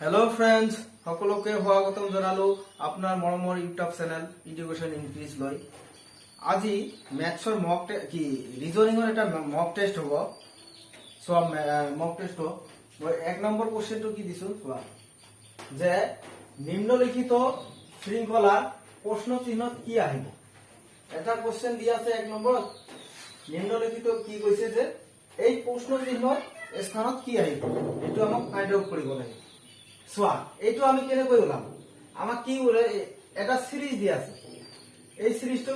Hello friends সকলোকে স্বাগতম জনালো আপনাৰ মৰমৰ ইউটিউব চেনেল এডুকেশন ইনক্ৰিজ লৈ আজি ম্যাথছৰ মক কি ৰিজনিংৰ এটা মক টেস্ট হ'ব সো মক টেস্ট মই এক নম্বৰ কোশ্চেনটো কি দিছো চোৱা যে নিম্নলিখিত শৃংখলাৰ প্ৰশ্ন চিহ্নত কি আহিব এটা কোশ্চেন দিয়া আছে এক নম্বৰত নিম্নলিখিত কি কৈছে যে এই প্ৰশ্ন চিহ্নৰ স্থানত কি আহিব এটো আমাক ফাইন্ড আউট কৰিব লাগে সোয়া এইটো আমি কেনে কই ওলাম আমাক কি বলে এটা সিরিজ দিয়া আছে এই সিরিজটো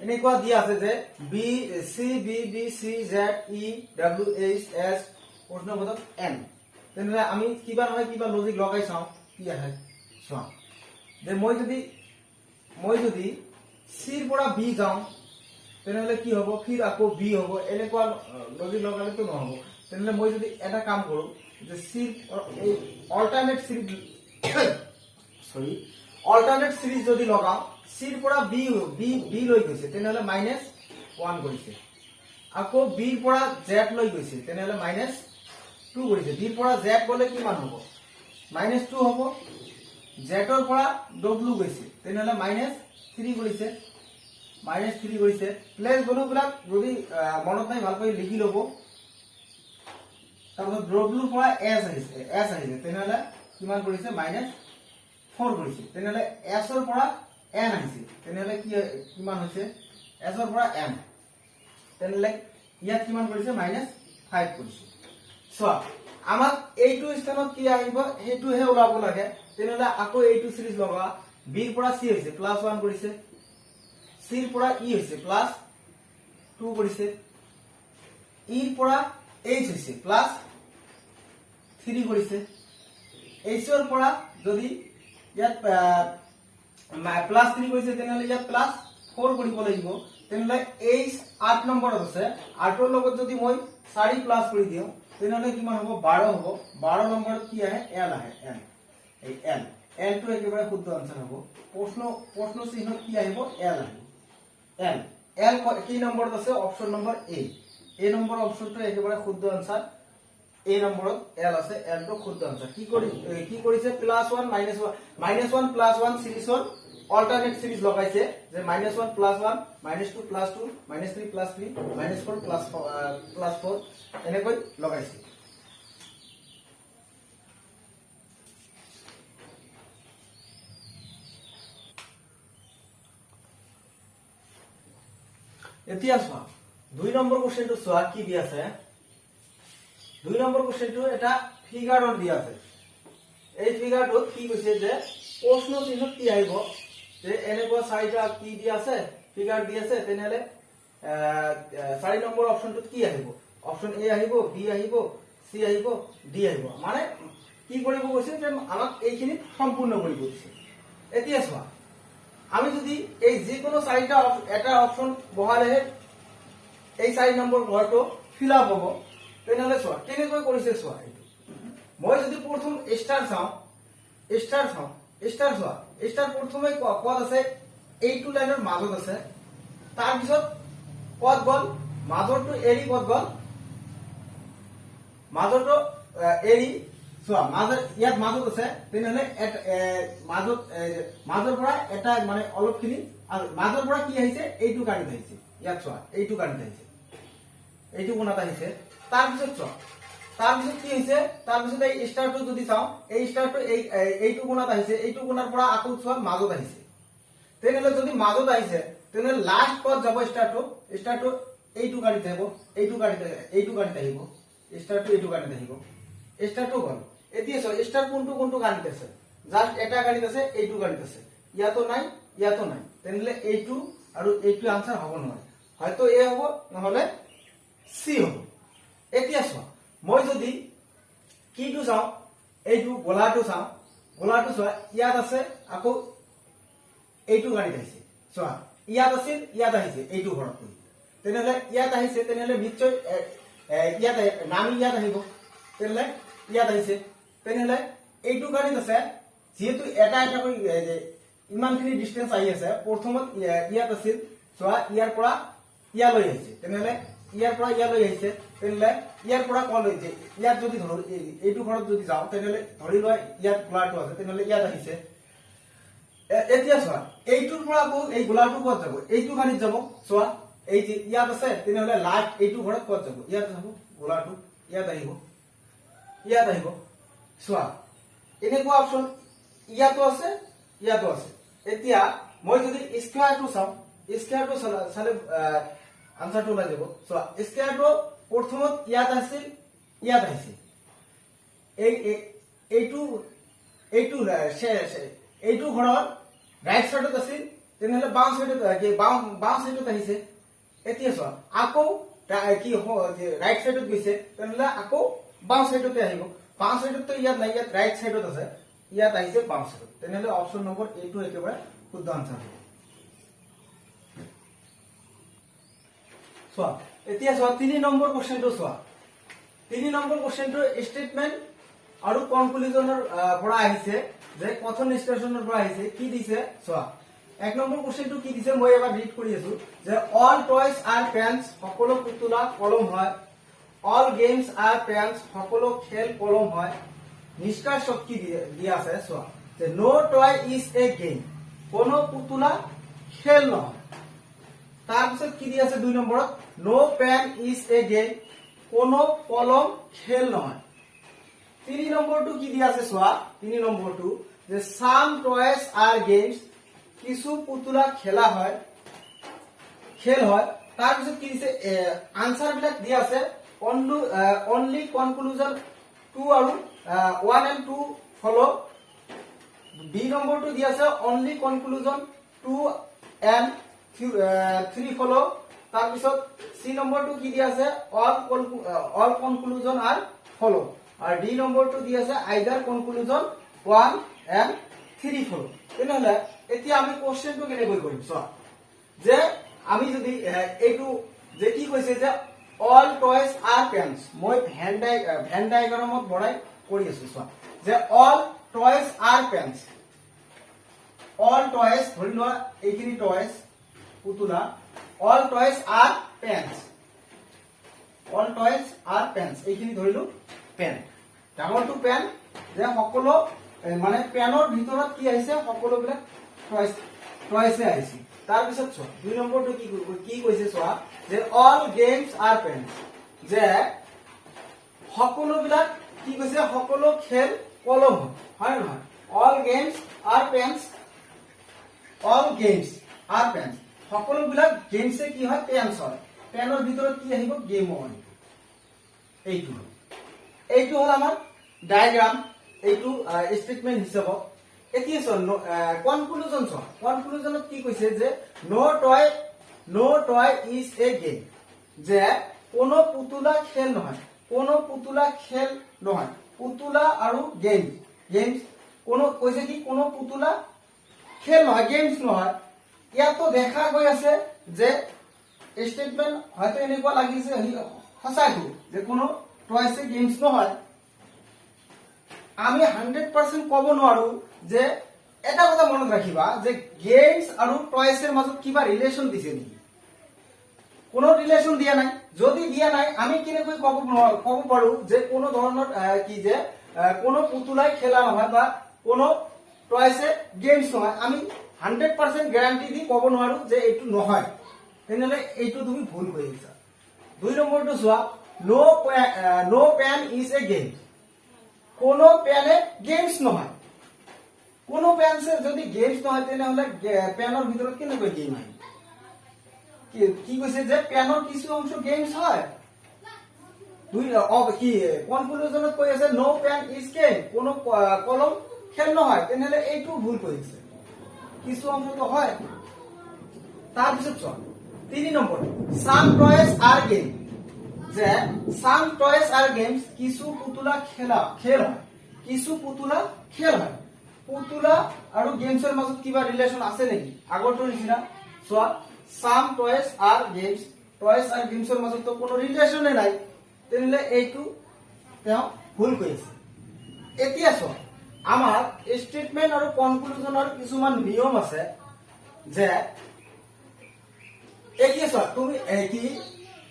এনেকুৱা দিয়া আছে যে বি সি বি বি সি জেড ই ডব্লিউ এইচ এস প্ৰশ্নবোধক এন তেনে আমি কিবা নহয় কিবা লজিক লগাই চাও কি আহে সোয়া যে মই যদি সি ৰ পৰা বি যাও তেনেহলে কি হ'ব ফিৰ আকৌ বি হ'ব এনেকুৱা লজিক লগালে তো নহব তেনেহলে মই যদি এটা কাম কৰো যে সি অল্টাৰনেট সিৰিজ অল্টাৰনেট সিৰিজ যদি লগাও সিৰ পৰা বি বি বি লৈ গৈছে তেনেহলে -1 কৰিছে আকৌ বি ৰ পৰা জেড লৈ গৈছে তেনেহলে -2 কৰিছে বি ৰ পৰা জেড গলে কিমান হ'ব -2 হ'ব জেড ৰ পৰা ডব্লিউ গৈছে তেনেহলে -3 কৰিছে -3 কৰিছে প্লেস বনুবিলাক যদি মনত নাই ভালকৈ লিখি লব তাৰপৰ ডব্লিউ পৰা এস আহিছে তেনেহলে কিমান কৰিছে -4 কৰিছে তেনেহলে এস ৰ পৰা এন আহিছে তেনেহলে কি কিমান হৈছে এস ৰ পৰা এম তেনেহলে ইয়াত কিমান কৰিছে -5 কৰিছে সো আমাক এইটো স্থানত কি আহিব হেতুহে ওলাব লাগে তেনেহলে আকৌ এইটো সিরিজ লগা বি ৰ পৰা সি হৈছে +1 কৰিছে সি ৰ পৰা ই হৈছে +2 কৰিছে ই ৰ পৰা এইচ হৈছে +3 কৰিছে এইচ ৰ পৰা যদি ইয়াত +3 কৰিছে তেনেহলে ইয়াত +4 কৰিব লাগিব তেনেহলে এইচ 8 নম্বৰত আছে 8 ৰ লগত যদি মই 4 প্লাস কৰি দিও তেনেহলে কিমান হ'ব 12 হ'ব 12 নম্বৰত কি আহে এল আহে এল এই এল টো একেবাৰে শুদ্ধ আনসাৰ হ'ব প্ৰশ্ন চিহ্নত কি আহিব এল আহিব এল কি নম্বৰত আছে অপচন নম্বৰ এ নম্বৰ অপশনটো একেবাৰে শুদ্ধ আনসাৰ এই নম্বৰত এল আছে এল টো শুদ্ধ আনসাৰ কি কৰিছে +1 -1 +1 সিৰিজৰ অল্টারনেট সিরিজ লগাইছে যে -1 +1 -2 +2 -3 +3 -4 +4 এনেকৈ লগাইছে এতিয়া চোৱা 2 নম্বৰ কোশ্চেনটো চোৱা কি দি আছে 2 নম্বৰ কোশ্চেনটো এটা ফিগাৰৰ দি আছে এই ফিগাৰটোত কি কৈছে যে প্ৰশ্ন চিহ্ন কি আহিব যে এনেকুৱা চাৰিটা কি দি আছে ফিগাৰ দি আছে তেনেহলে 4 নম্বৰ অপচনটোত কি আহিব অপচন এ আহিব বি আহিব সি আহিব ডি আহিব মানে কি কৰিব কৈছে যে আমাক এইখিনি সম্পূৰ্ণ কৰিব দিছে এতিয়া চোৱা আমি যদি এই যে কোনো চাৰিটা এটা অপচন বহালেহে এই 4 নম্বৰ ঘৰটো ফিল আপ হ'ব তেনেহলে চোৱা কেনেকৈ কৰিছে চোৱা এইটো মই যদি প্ৰথম স্টাৰ চাও স্টাৰ প্ৰথমে কত আছে এইটো লাইনৰ মাজত আছে তাৰ পিছত কত গল মাজৰটো এৰি কত গল মাজৰটো এৰি চোৱা ইয়াত মাজত আছে তেনেহলে মাজৰ পৰা এটা মানে অলপখিনি মাজৰ পৰা কি আহিছে এইটো কাটি আহিছে ইয়াত চোৱা এইটো কাটি আহিছে এইটো কোণাত আহিছে তাৰ পিছত চোৱা তাৰ পিছত কি হৈছে তাৰ পিছত এই স্টাৰটো যদি চাও এই স্টাৰটো এইটো কোণাত আহিছে এইটো কোণাৰ পৰা আকৌ চোৱা মাজত আহিছে তেনেহলে যদি মাজত আহিছে তেনেহলে লাষ্ট কত যাব স্টাৰটো এইটো কাটিতে আহিব এইটো কাটিতে আহিব স্টাৰটো এইটো কাটিতে আহিব স্টাৰটো গল এতিয়া চোৱা স্টাৰ কোনটো কাটিতে আছে জাস্ট এটা কাটিতে আছে এইটো কাটিতে আছে ইয়াতো নাই তেনেহলে এইটো আৰু এইটো আনসাৰ হ'ব নহয় হয়তো এ হ'ব নহলে সি হ'ব এতিয়া চোৱা মই যদি কিটো চাও এইটো গোলাটো চোৱা ইয়াত আছে আকৌ এইটো গাড়ীত আহিছে চোৱা ইয়াত আছিল ইয়াত আহিছে এইটো ঘৰত তেনেহলে ইয়াত আহিছে তেনেহলে নিশ্চয় ইয়াত নামি ইয়াত আহিব তেনেহলে ইয়াত আহিছে তেনেহলে এইটো গাড়ীত আছে যেহেতু এটা কৰি ইমানখিনি ডিসটেন্স আহি আছে প্ৰথমত ইয়াত আছিল চোৱা ইয়াৰ পৰা ইয়ালৈ আহিছে তেনেহলে ইয়াৰ পৰা ইয়ালৈ আহিছে তেনেহলে ইয়াৰ পৰা কলৈ যে ইয়াত যদি ধৰো এইটো ঘৰত যদি যাও তেনেহলে ধৰি লোৱা ইয়াত গোলাটো আছে তেনেহলে ইয়াত আহিছে এতিয়া চোৱা এইটোৰ পৰা আকৌ এই গোলাটো ক'ত যাব এইটো খানিত যাব চোৱা এই যে ইয়াত আছে তেনেহলে লাইট এইটো ঘৰত ক'ত যাব ইয়াত যাব গোলাটো ইয়াত আহিব চোৱা এনেকুৱা অপচন ইয়াতো আছে এতিয়া মই যদি স্কয়াৰটো চাও স্কয়াৰটো চালে আনসাৰটো ওলাই যাব চোৱা স্কয়াৰটো প্ৰথমত ইয়াত আছিল ইয়াত আহিছে এইটো ঘৰৰ ৰাইট সাইডত আছিল তেনেহলে বাম সাইডত আহিছে এতিয়া চোৱা আকৌ কি ৰাইট সাইডত গৈছে তেনেহলে আকৌ বাম সাইডতে আহিব বাম সাইডত তো ইয়াত নাই ইয়াত ৰাইট সাইডত আছে ইয়াত আহিছে বাম সাইডত তেনেহলে অপচন নম্বৰ এটো একেবাৰে শুদ্ধ আনসাৰ হ'ব চোৱা এতিয়া চোৱা 3 নম্বৰ কোশ্চেনটো চোৱা 3 নম্বৰ কোশ্চেনটো স্টেটমেন্ট আৰু কনক্লুজনৰ পৰা আহিছে যে কথন নিষ্কাশনৰ পৰা আহিছে কি দিছে চোৱা 1 নম্বৰ কোশ্চেনটো কি দিছে মই এবাৰ ৰিড কৰি আছো যে অল টয়স আর পেন্স সকলো পুতুলা কলম হয় অল গেমস আর পেন্স সকলো খেল কলম হয় নিষ্কাশ কি দিয়া আছে চোৱা যে নো টয় ইজ এ গেম কোনো পুতুলা খেল নহয় তাৰপিছত কি দিয়া আছে 2 নম্বৰত নো পেন ইজ এ গেম কোনো কলম খেল নহয় 3 নম্বৰটো কি দিয়া আছে চোৱা 3 নম্বৰটো যে সাম টয়স আৰ গেমস কিছু পুতুলা খেলা হয় খেল হয় তাৰপিছত কি দিছে আনসাৰ বিলাক দিয়া আছে অনলি কনক্লুজন 2 আৰু 1 and 2 ফলো বি নম্বৰটো দিয়া আছে অনলি কনক্লুজন 2 and 3 ফলো তাৰপিছত সি নম্বৰটো কি দিয়া আছে অল কনক্লুজন আৰ ফলো আৰ ডি নম্বৰটো দিয়া আছে আইদার কনক্লুজন 1 and 3 ফলো তেনেহলে এতিয়া আমি কোশ্চেনটো কেনেকৈ কৰিম চোৱা যে আমি যদি এইটো যে কি কৈছে যে অল টয়স আর পেন্স মই ভেন ডায়াগ্ৰামত বঢ়াই কৰি আছো চোৱা যে অল টয়স আৰ পেন্স অল টয়স ধৰি লোৱা এইখিনি টয়স পুতুলা অল টয়স আৰ পেন্স অল টয়স আৰ পেন্স এইখিনি ধৰিলো পেন ডাঙৰটো পেন যে সকলো মানে পেনৰ ভিতৰত কি আহিছে সকলো বিলাক টয়সে আহিছে তাৰ পিছত চোৱা 2 নম্বৰটো কি কৈছে চোৱা যে অল গেমস আর পেন্স যে সকলো বিলাক কি কৈছে সকলো খেল কলম হয় নহয় অল গেমস আর পেন্স সকলো বিলাক গেমসে কি হয় পেন্স হয় পেনৰ ভিতৰত কি আহিব গেম হয় এইটো হল আমাৰ ডায়াগ্ৰাম এইটো স্টেটমেন্ট হিচাপত এতিয়া কনক্লুজনত কি কৈছে যে নো টয় ইজ এ গেম যে কোনো পুতুলা খেল নহয় পুতুলা আৰু গেমস কোনো কৈছে কি কোনো পুতুলা খেল নহয় গেমস নহয় ইয়াতো দেখা গৈ আছে যে স্টেটমেন্ট হয়তো এনেকুৱা লাগিছে সঁচাইটো যে কোনো টয়সে গেমস নহয় আমি 100% কব নোৱাৰো যে এটা কথা মনত ৰাখিবা যে গেমস আৰু টয়সেৰ মাজত কিবা ৰিলেশন দিছে নেকি কোনো ৰিলেশন দিয়া নাই যদি দিয়া নাই আমি কেনেকৈ কব পাৰো যে কোনো ধৰণৰ কি যে কোনো পুতুলাই খেলা নহয় বা কোনো টয়সে গেমস নহয় আমি 100% গ্যারান্টি দি কব নোৱাৰো যে এইটো নহয় তেনেহলে এইটো তুমি ভুল কৰিছা 2 নম্বৰটো চোৱা নো পেন ইজ এ গেম কোনো পেনে গেমস নহয় কোনো পেনসে যদি গেমস নহয় তেনেহলে পেনৰ ভিতৰত কেনেকৈ গেম আহিব কি কৈছে যে পেনৰ কিছু অংশ গেমস হয় কি কনক্লুজনত কৈ আছে নো পেন ইজ গেম কোনো কলম খেল নহয় তেনেহলে এইটো ভুল কৰিছে কিছু অংশ তো হয় তাৰপিছত চোৱা 3 নম্বৰ সাম টয়স আর গেম যে সাম টয়স আর গেমস কিছু পুতুলা খেল হয় কিছু পুতুলা খেল হয় পুতুলা আৰু গেমসৰ মাজত কিবা ৰিলেশন আছে নেকি আগৰটো নিচিনা চোৱা সাম টয়স আৰ গেমসৰ মাজত তো কোনো ৰিলেশনে নাই তেনেহলে এইটো তেওঁ ভুল কৰিছে এতিয়া চোৱা আমাৰ স্টেটমেন্ট আৰু কনক্লুজনৰ কিছুমান নিয়ম আছে যে এতিয়া চোৱা তুমি কি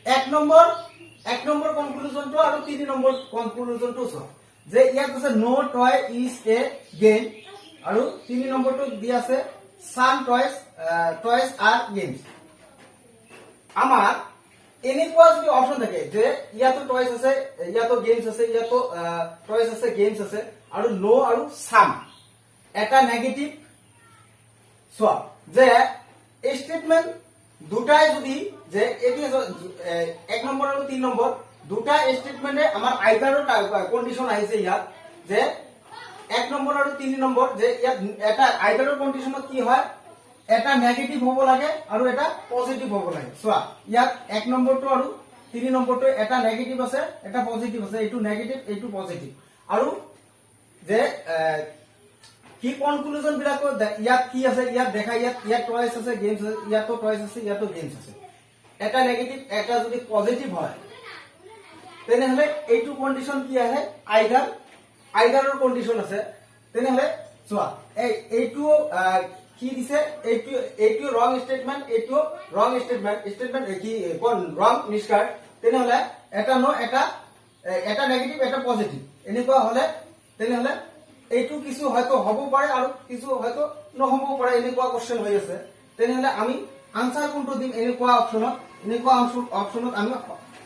এক নম্বৰ কনক্লুজনটো আৰু 3 নম্বৰ কনক্লুজনটো চোৱা যে ইয়াত আছে নো টয় ইজ এ গেম আৰু 3 নম্বৰটো দি আছে সাম টয়স আৰ গেমস। আমাৰ এনেকুৱা যদি অপশন থাকে যে ইয়াতো টয়স আছে, ইয়াতো গেমস আছে, ইয়াতো টয়স আছে, গেমস আছে আৰু নো আৰু সাম এটা নেগেটিভ চোৱা যে এই স্টেটমেন্ট দুটাই যদি যে এটি 1 নম্বৰ আৰু 3 নম্বৰ দুটা স্টেটমেন্টে আমাৰ আইদাৰৰ কন্ডিশন আহিছে ইয়াত যে 1 নম্বৰ আৰু 3 নম্বৰ যে ইয়াত এটা আইদাৰৰ কন্ডিশনত কি হয় এটা নেগেটিভ হ'ব লাগে আৰু এটা পজিটিভ হ'ব লাগে। চোৱা ইয়াত 1 নম্বৰটো আৰু 3 নম্বৰটো এটা নেগেটিভ আছে এটা পজিটিভ আছে, এইটো নেগেটিভ এইটো পজিটিভ আৰু যে কি কনক্লুজন বিলাক ইয়াত কি আছে ইয়াত দেখা ইয়াত টয়স আছে গেমস আছে, ইয়াতো টয়স আছে ইয়াতো গেমস আছে, এটা নেগেটিভ এটা যদি পজিটিভ হয় তেনেহলে এইটো কন্ডিশন কি আহে আইদাৰৰ কন্ডিশন আছে। তেনেহলে চোৱা এইটো কি দিছে এইটো ৰং স্টেটমেন্ট এইটো ৰং স্টেটমেন্ট কি কোন ৰং নিষ্কাৰ। তেনেহলে এটা নো এটা নেগেটিভ এটা পজিটিভ এনেকুৱা হলে তেনেহলে এইটো কিছু হয়তো হ'ব পাৰে আৰু কিছু হয়তো নহ'ব পাৰে এনেকুৱা কোশ্চেন হৈ আছে। তেনেহলে আমি আনসাৰ কোনটো দিম এনেকুৱা অপশনত আমি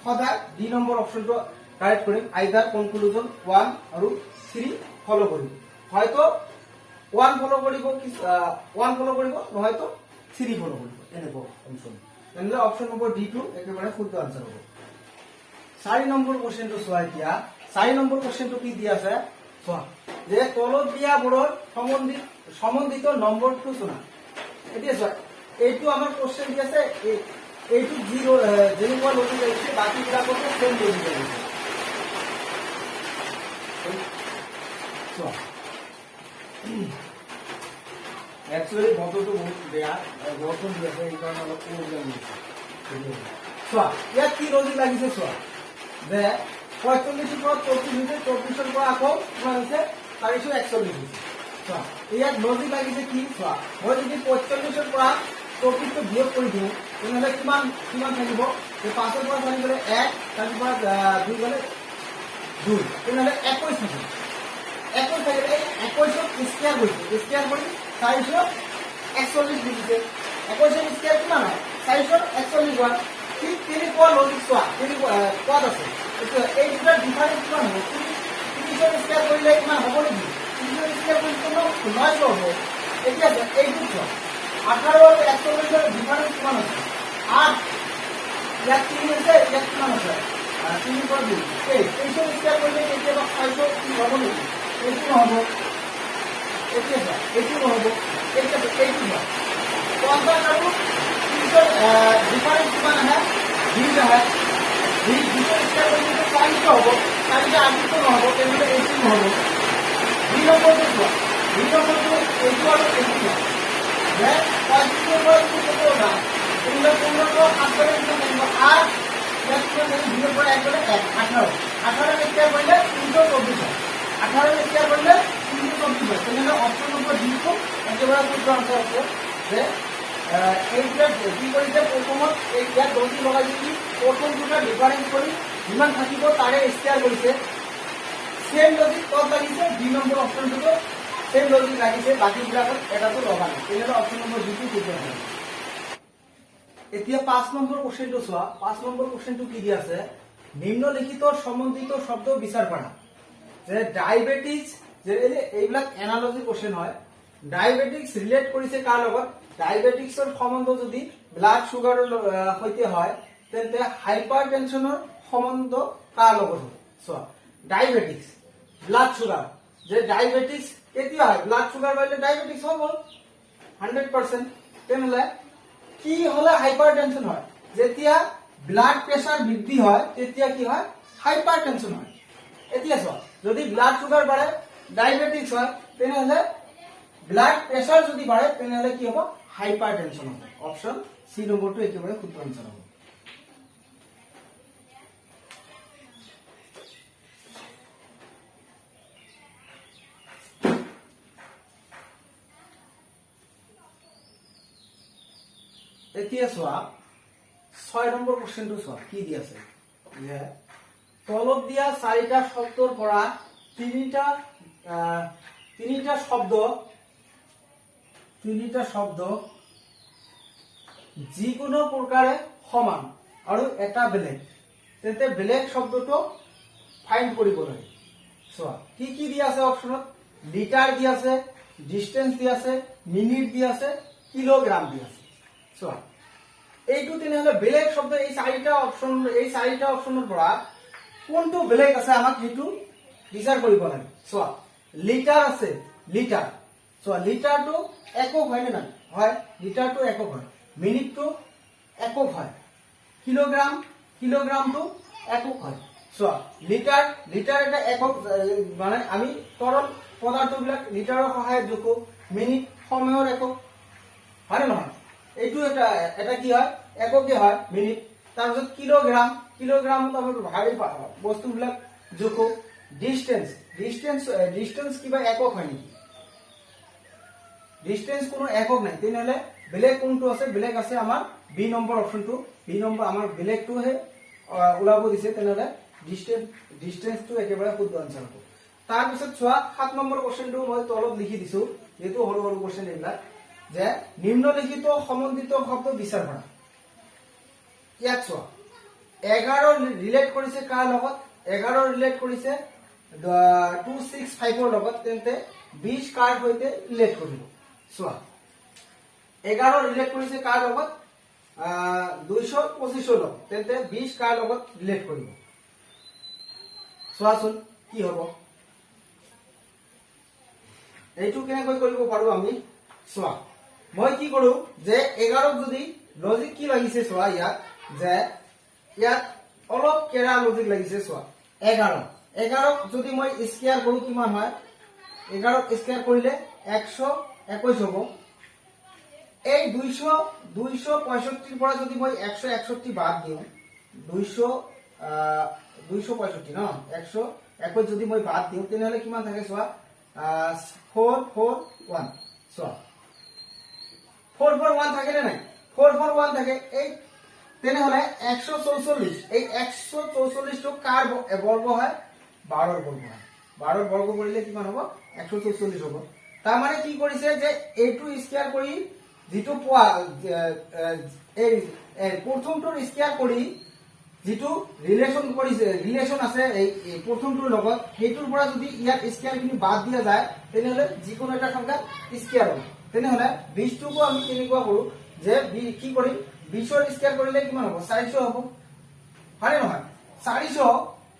সদায় ডি নম্বৰ অপশনটো কাৰেক্ট কৰিম, আইদাৰ কনক্লুজন 1 আৰু 3 ফলো কৰিম, হয়তো 1 ফলো কৰিব 1 ফলো কৰিব নহয়তো 3 ফলো কৰিব এনেকুৱা অপশন। তেনেহলে অপশন নম্বৰ ডি টো একেবাৰে শুদ্ধ আনসাৰ হ'ব। 4 নম্বৰ কোশ্চেনটো চোৱা এতিয়া 4 নম্বৰ কোশ্চেনটো কি দি আছে চোৱা যে তলত দিয়া বোৰৰ সম্বন্ধিত নম্বৰটো চোৱা। এতিয়া চোৱা এইটো আমাৰ কোশ্চেন দি আছে এইটো জিৰো যেনেকুৱা লজিক আহিছে বাকি বিলাকতো সেম লজিক আহিছে। চোৱা একচুয়ালি বতৰটো বহুত বেয়া বৰষুণ দি আছে এইকাৰণে অলপ প্ৰব্লেম হৈছে। চোৱা ইয়াত কি লজিক লাগিছে চোৱা যে 45 পৰা 34 হৈছে, 34 পৰা আকৌ কিমান হৈছে 441 হৈছে। চোৱা ইয়াত লজিক লাগিছে কি চোৱা মই যদি 45 পৰা 34 টো বিয়োগ কৰি দিওঁ তেনেহলে কিমান থাকিব যে 5 পৰা 4 গলে 1 তাৰ পৰা 2 গলে 2 তেনেহলে 21 থাকিব। 21 থাকিলে 21 স্কয়াৰ কৰিছে স্কয়াৰ কৰি 441 দিছে। 21 স্কয়াৰ কিমান হয় 441 হয়। ঠিক তেনেকুৱা লজিক চোৱা কোৱাত আছে এই দুটা ডিফাৰেন্স কিমান হ'ব 30 স্কয়াৰ কৰিলে কিমান হ'ব নেকি 30 স্কয়াৰ কৰিলে 9 হ'ব। এতিয়া এইটো চোৱা 18 আৰু 41 ৰ ডিফাৰেন্স কিমান আছে 8 ইয়াত 3 আছে ইয়াত কিমান আছে 3 পৰা 2 23 স্কয়াৰ কৰিলে কেতিয়াবা 5 কি হ'ব নেকি এইটো নহ'ব। এতিয়া এইটো নহ'ব এইটো নহয় 50 আৰু 30 ডিফাৰেন্স কিমান আহে 20 আহে 20 স্কয়াৰ কৰিলে 40 হ'ব 40 8 নহ'ব তেনেহলে এইটো নহ'ব। 2 নম্বৰটো চোৱা 2 নম্বৰটো এইটো আৰু এইটো চোৱা যে 35 পৰা 2 কত না তেনেহলে 15 পৰা 7 গলে কিমান থাকিব 8 ইয়াত কিমান থাকিব 2 পৰা 1 গলে 1 18 স্কয়াৰ কৰিলে 324 হয় 18 স্কয়াৰ কৰিলে 324 হয়। তেনেহলে অপশন নম্বৰ ডি টো একেবাৰে শুদ্ধ আনসাৰ আছে যে এইটা কি কৰিছে প্ৰথমত ইয়াত দৌতি লগাই দি প্ৰথম দুটা ডিফাৰেন্স কৰি যিমান থাকিব তাৰে স্কয়াৰ কৰিছে। সেম লজিক কত লাগিছে ডি নম্বৰ অপশনটো সেম লজিক লাগিছে বাকি বিলাকত এটাটো লগা নাই। তেনেহলে অপশন নম্বৰ ডি টো শুদ্ধ হয়। এতিয়া 5 নম্বৰ কোশ্চেনটো চোৱা 5 নম্বৰ কোশ্চেনটো কি দি আছে নিম্নলিখিত সম্বন্ধিত শব্দ বিচাৰ কৰা যে ডায়াবেটিস যে এইবিলাক এনালজি কোশ্চেন হয়। ডায়াবেটিক্স ৰিলেট কৰিছে কাৰ লগত ডায়াবেটিক্সৰ সম্বন্ধ যদি ব্লাড সুগাৰৰ সৈতে হয় তেন্তে হাইপাৰটেনশনৰ সম্বন্ধ কাৰ লগত হয়। চোৱা ডায়াবেটিক্স ব্লাড সুগাৰ যে ডায়াবেটিক্স কেতিয়া হয় ব্লাড সুগাৰ হ'লে ডায়াবেটিক্স হ'ব 100%। তেনেহলে কি হলে হাইপাৰটেনশন হয় যেতিয়া ব্লাড প্ৰেছাৰ বৃদ্ধি হয় তেতিয়া কি হয় হাইপাৰটেনশন হয়। এতিয়া চোৱা যদি ব্লাড সুগাৰ বাঢ়ে ডায়াবেটিক্স হয় তেনেহলে ব্লাড প্ৰেছাৰ যদি বাঢ়ে তেনেহলে কি হ'ব হাইপাৰটেনশন হ'ব। অপশন সি নম্বৰটো একেবাৰে শুদ্ধ আনসাৰ হ'ব। এতিয়া চোৱা 6 নম্বৰ কোশ্চেনটো চোৱা কি দি আছে যে তলত দিয়া চাৰিটা শব্দৰ পৰা তিনিটা শব্দ যিকোনো প্ৰকাৰে সমান আৰু এটা বেলেগ তেন্তে বেলেগ শব্দটো ফাইন্ড কৰিব লাগে চোৱা কি কি দি আছে অপচনত লিটাৰ দি আছে ডিস্টেন্স দি আছে মিনিট দি আছে কিলোগ্ৰাম দি আছে চোৱা এইটো তেনেহলে বেলেগ শব্দ এই চাৰিটা অপচনৰ পৰা কোনটো বেলেগ আছে আমাক সেইটো বিচাৰ কৰিব লাগে চোৱা লিটাৰ আছে লিটাৰ চোৱা লিটাৰটো একক হয় নে নাই হয় লিটাৰটো একক হয় মিনিটটো একক হয় কিলোগ্ৰামটো একক হয় চোৱা লিটাৰ এটা একক মানে আমি তৰল পদাৰ্থবিলাক লিটাৰৰ সহায়ত জোখো মিনিট সময়ৰ একক হয় নে নহয় এইটো এটা কি হয় এককে হয় মিনিট তাৰপিছত কিলোগ্ৰামত আমি ভাৰী বস্তুবিলাক জোখো ডিস্টেন্স কিবা একক হয় নেকি ডিস্টেন্স কোনো একক নাই তেনেহলে বেলেগ কোনটো আছে বেলেগ আছে আমাৰ বি নম্বৰ অপচনটো বি নম্বৰ আমাৰ বেলেগটোহে ওলাব দিছে তেনেহলে ডিস্টেন্সটো একেবাৰে শুদ্ধ আনসাৰ হ'ব তাৰপিছত চোৱা 7 নম্বৰ কোশ্চেনটো মই তলত লিখি দিছো যেটো সৰু কোশ্চেন এইবিলাক যে নিম্নলিখিত সম্বন্ধিত শব্দ বিচাৰ কৰা ইয়াত চোৱা 11 ৰিলেট কৰিছে কাৰ লগত 11 ৰিলেট কৰিছে 265 ৰ লগত তেন্তে 20 কাৰ হৈতে ৰিলেট কৰিব চোৱা 11 ৰিলেট কৰিছে কাৰ লগত 225 ৰ লগত তেন্তে 20 কাৰ লগত ৰিলেট কৰিব চোৱাচোন কি হ'ব এইটো কেনেকৈ কৰিব পাৰো আমি চোৱা মই কি কৰো যে 11 যদি লজিক কি লাগিছে চোৱা ইয়াত যে ইয়াত অলপ কেৰা লজিক লাগিছে চোৱা 11 যদি মই স্কয়াৰ কৰো কিমান হয় 11 স্কয়াৰ কৰিলে 121 হ'ব এই 265 ৰ পৰা যদি মই 161 বাদ দিও 265 ন 121 যদি মই বাদ দিও তেনেহলে কিমান থাকে চোৱা 441 চোৱা 441 থাকে নে নাই 441 থাকে এই তেনেহলে 144 এই 144 টো কাৰ বৰ্গ হয় 12 ৰ বৰ্গ হয় 12 ৰ বৰ্গ কৰিলে কিমান হ'ব 144 হ'ব তাৰ মানে কি কৰিছে যে এইটো স্কয়াৰ কৰি যেটো পোৱা এই প্ৰথমটোৰ স্কয়াৰ কৰি যেটো ৰিলেশন আছে এই প্ৰথমটোৰ লগত হেইটোৰ পৰা যদি ইয়াত স্কয়াৰ খিনি বাদ দিয়া যায় তেনেহলে যিকোনো এটা সংখ্যা স্কয়াৰ হ'ব তেনেহলে 20 টোকো আমি কেনেকুৱা কৰো যে কি কৰিম 20 ৰ স্কয়াৰ কৰিলে কিমান হ'ব 400 হ'ব হয় নহয় 400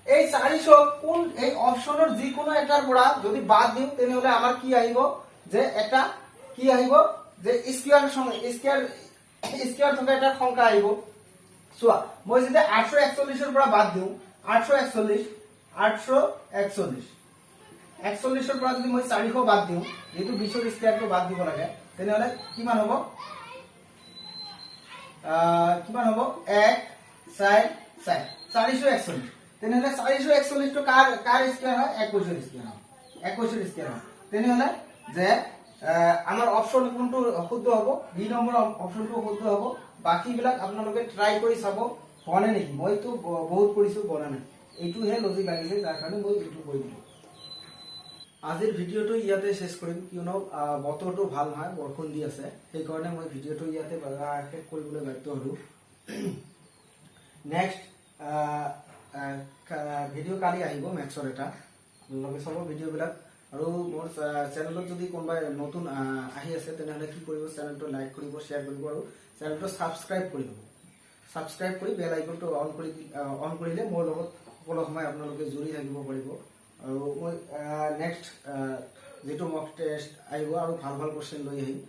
এই 400 কোন এই অপচনৰ যিকোনো এটাৰ পৰা যদি বাদ দিও তেনেহলে আমাৰ কি আহিব যে এটা কি আহিব যে স্কয়াৰ থকা এটা সংখ্যা আহিব চোৱা মই যদি 841 ৰ পৰা বাদ দিও 841 ৰ পৰা যদি মই 400 বাদ দিও যেটো 20 ৰ স্কয়াৰটো বাদ দিব লাগে তেনেহলে কিমান হ'ব 1 4 441 তেনেহলে 441 টো কাৰ স্কয়াৰ হয় 21 ৰ স্কয়াৰ হয় 21 ৰ স্কয়াৰ হয় তেনেহলে যে আমাৰ অপচন কোনটো শুদ্ধ হ'ব বি নম্বৰ অপচনটো শুদ্ধ হ'ব বাকি বিলাক আপোনালোকে ট্ৰাই কৰি চাব বনে নেকি মইতো বহুত কৰিছো বনা নাই এইটোহে লজিক লাগিছে যাৰ কাৰণে মই এইটো কৈ দিলো আজিৰ ভিডিওটো ইয়াতে শেষ কৰিম কিয়নো বতৰটো ভাল নহয় বৰষুণ দি আছে সেই কাৰণে মই ভিডিওটো ইয়াতে শেষ কৰিবলৈ বাধ্য হলো নেক্সট ভিডিও কালি আহিব মেথছৰ এটা আপোনালোকে চাব ভিডিও বিলাক আৰু মোৰ চেনেলত যদি কোনোবা নতুন আহি আছে তেনেহলে কি কৰিব চেনেলটো লাইক কৰিব শেয়াৰ কৰিব আৰু চেনেলটো সাবস্ক্ৰাইব কৰিব সাবস্ক্ৰাইব কৰি বেল আইকনটো অন কৰিলে মোৰ লগত সকলো সময় আপোনালোকে জুৰি থাকিব পাৰিব আৰু মই নেক্সট যেটো মক টেষ্ট আহিব আৰু ভাল কোশ্চেন লৈ আহিম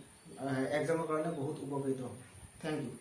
এক্সামৰ কাৰণে বহুত উপকৃত হ'ব থ্যাংক ইউ